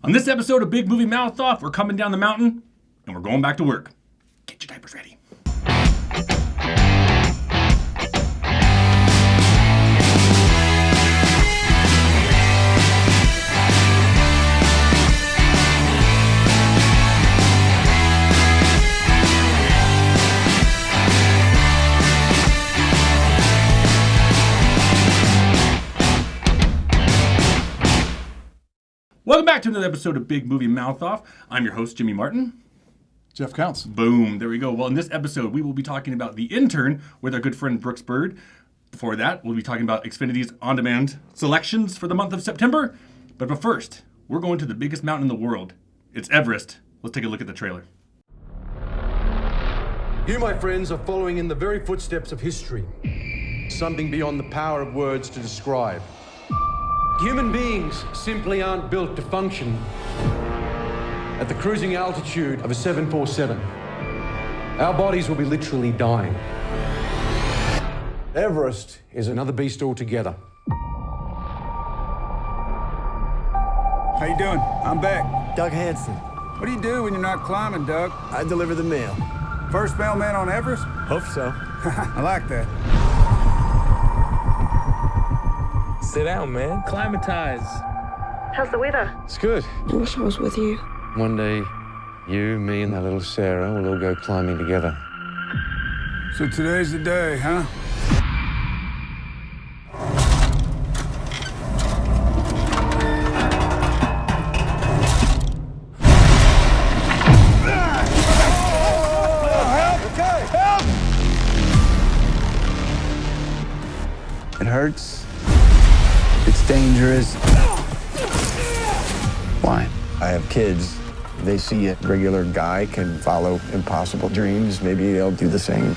On this episode of Big Movie Mouth Off, we're coming down the mountain and we're going back to work. Get your diapers ready. Welcome back to another episode of Big Movie Mouth Off. I'm your host, Jimmy Martin. Jeff Counts. Boom, there we go. Well, in this episode, we will be talking about The Intern with our good friend Brooks Bird. Before that, we'll be talking about Xfinity's on-demand selections for the month of September. But first, we're going to the biggest mountain in the world. It's Everest. Let's take a look at the trailer. You, my friends, are following in the very footsteps of history. Something beyond the power of words to describe. Human beings simply aren't built to function at the cruising altitude of a 747. Our bodies will be literally dying. Everest is another beast altogether. How you doing? I'm back. Doug Hansen. What do you do when you're not climbing, Doug? I deliver the mail. First mailman on Everest? Hope so. I like that. Sit down, man. Climatize. How's the weather? It's good. I wish I was with you. One day, you, me, and that little Sarah will all go climbing together. So today's the day, huh? It hurts. It's dangerous. Why? I have kids. They see a regular guy can follow impossible dreams. Maybe they'll do the same.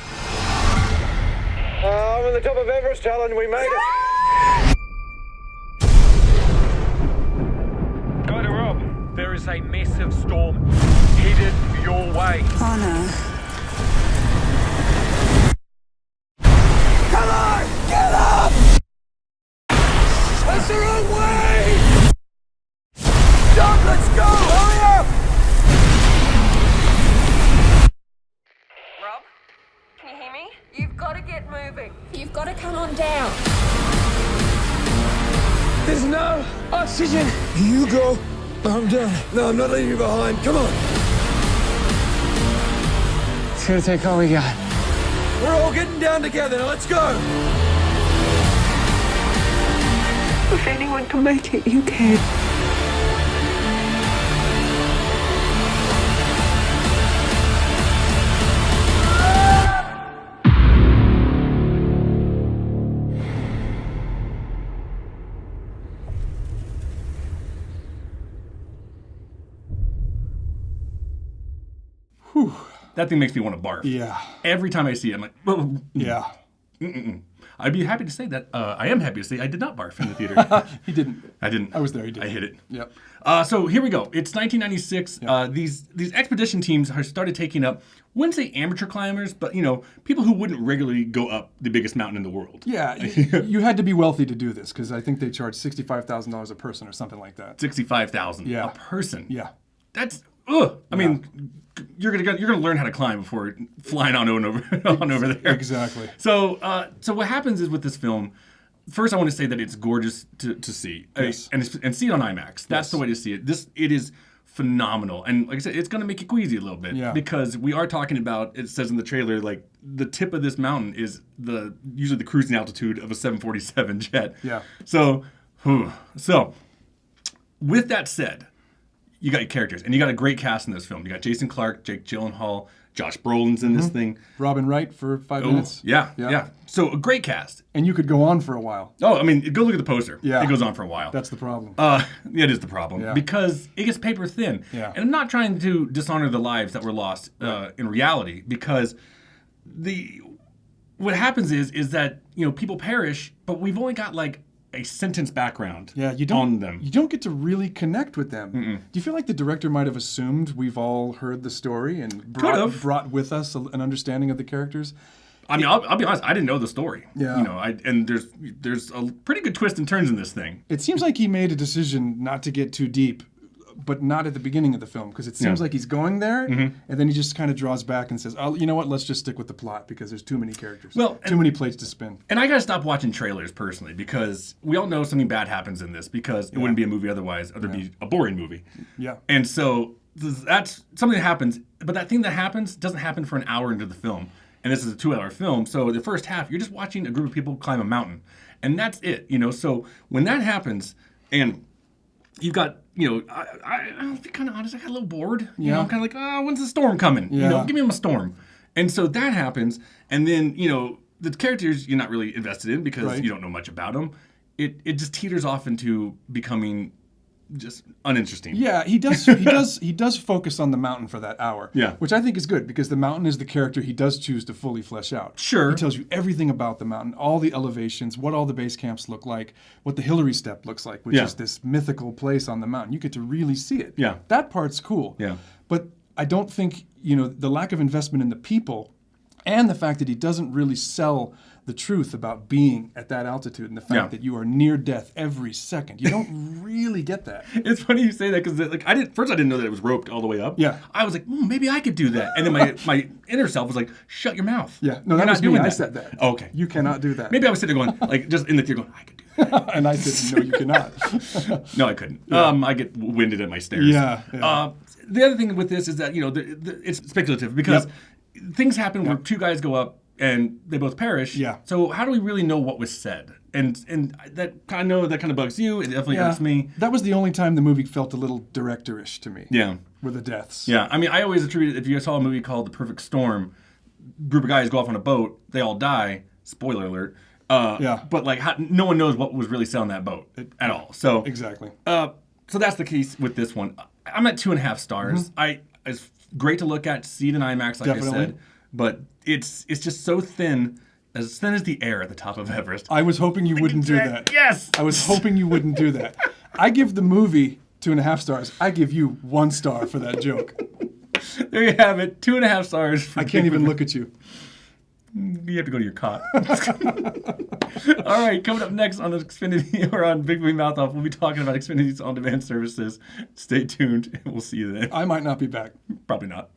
I'm on the top of Everest, Alan. We made it. Go to Rob. There is a massive storm headed your way. Oh no. Come on! Get up! That's the wrong way! Doug, let's go! Hurry up! Rob, can you hear me? You've got to get moving. You've got to come on down. There's no oxygen. You go. I'm done. No, I'm not leaving you behind. Come on. It's gonna take all we got. We're all getting down together. Now let's go. If anyone can make it, you can. Whew. That thing makes me want to barf. Yeah. Every time I see it, I'm like, Yeah. I'd be happy to say that. I am happy to say I did not barf in the theater. He didn't. I didn't. I was there. He did. I hit it. Yep. So here we go. It's 1996. These expedition teams have started taking up, wouldn't say amateur climbers, but people who wouldn't regularly go up the biggest mountain in the world. Yeah. You had to be wealthy to do this because I think they charge $65,000 a person or something like that. 65,000 Yeah. a person. Yeah. That's I mean, you're gonna learn how to climb before flying on over there. Exactly. So what happens is with this film. First, I want to say that it's gorgeous to see, Yes. and see it on IMAX. That's Yes. the way to see it. It is phenomenal, and like I said, it's going to make you queasy a little bit because we are talking about. It says in the trailer, like the tip of this mountain is usually the cruising altitude of a 747 jet. Yeah. So with that said, you got your characters, and you got a great cast in this film. You got Jason Clarke, Jake Gyllenhaal, Josh Brolin's in this thing. Robin Wright for 5 minutes. Yeah. So a great cast. And you could go on for a while. Oh, I mean, go look at the poster. Yeah. It goes on for a while. That's the problem. It is the problem Yeah. because it gets paper thin. Yeah. And I'm not trying to dishonor the lives that were lost in reality because what happens is that people perish, but we've only got like a sentence background Yeah, you on don't. them. You don't get to really connect with them. Do you feel like the director might have assumed we've all heard the story and brought with us an understanding of the characters? I mean, I'll be honest. I didn't know the story. Yeah. You know, and there's a pretty good twist and turns in this thing. It seems like he made a decision not to get too deep but not at the beginning of the film, because it seems like he's going there, and then he just kind of draws back and says, "Oh, you know what? Let's just stick with the plot because there's too many characters, too many plates to spin." And I gotta stop watching trailers personally because we all know something bad happens in this because it wouldn't be a movie otherwise. It'd be a boring movie. Yeah. And so that's something that happens, but that thing that happens doesn't happen for an hour into the film. And this is a 2-hour film, so the first half, you're just watching a group of people climb a mountain. And that's it, So when that happens, and you've got, I'll be kind of honest, I got a little bored. I'm kind of like, when's the storm coming? Yeah. Give me a storm. And so that happens, and then, the characters you're not really invested in because you don't know much about them. It just teeters off into becoming just uninteresting. Yeah, he does focus on the mountain for that hour. Yeah. Which I think is good because the mountain is the character he does choose to fully flesh out. Sure. He tells you everything about the mountain, all the elevations, what all the base camps look like, what the Hillary Step looks like, which is this mythical place on the mountain. You get to really see it. Yeah. That part's cool. Yeah. But I don't think, the lack of investment in the people and the fact that he doesn't really sell the truth about being at that altitude and the fact that you are near death every second. You don't really get that. It's funny you say that because I didn't know that it was roped all the way up. Yeah. I was like, maybe I could do that. And then my inner self was like, shut your mouth. Yeah. No, that You're was not me. doing I that. said that. Oh, okay. You cannot do that. Maybe I was sitting there going, just in the theater going, I could do that. And I said, no, you cannot. No, I couldn't. Yeah. I get winded at my stairs. Yeah. The other thing with this is that, it's speculative because things happen where two guys go up and they both perish. Yeah. So how do we really know what was said? And that I know that kind of bugs you. It definitely hurts me. That was the only time the movie felt a little director-ish to me. Yeah. With the deaths. Yeah. I mean, I always attribute, if you saw a movie called The Perfect Storm, group of guys go off on a boat, they all die. Spoiler alert. But no one knows what was really said on that boat at all. So Exactly. So that's the case with this one. I'm at 2.5 stars. It's great to look at, see it in IMAX, like Definitely. I said, but it's just so thin as the air at the top of Everest. I was hoping you wouldn't do that. Yes! I was hoping you wouldn't do that. I give the movie 2.5 stars. I give you 1 star for that joke. There you have it, 2.5 stars. I can't even look at you. You have to go to your cot. All right, coming up next on Xfinity or on Big Movie Mouth Off, we'll be talking about Xfinity's on-demand services. Stay tuned, and we'll see you then. I might not be back. Probably not.